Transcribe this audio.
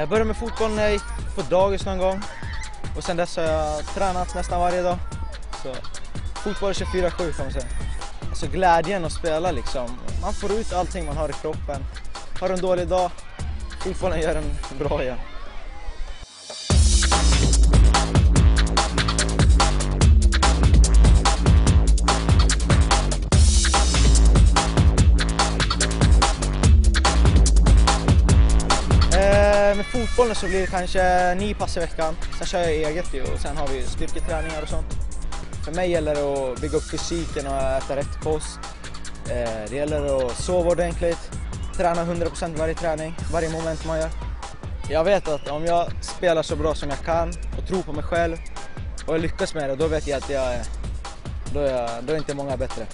Jag började med fotboll när jag gick på dagis någon gång. Och sen dess har jag tränat nästan varje dag. Så fotboll är 24/7 kan man säga. Alltså glädjen att spela liksom. Man får ut allting man har i kroppen. Har du en dålig dag, fotbollen gör en bra igen. Med fotbollen så blir det kanske 9 pass i veckan. Sen kör jag eget ju och sen har vi styrketräningar och sånt. För mig gäller det att bygga upp fysiken och äta rätt kost. Det gäller att sova ordentligt, träna 100% varje träning, varje moment man gör. Jag vet att om jag spelar så bra som jag kan och tror på mig själv och jag lyckas med det, då vet jag att då är inte många bättre.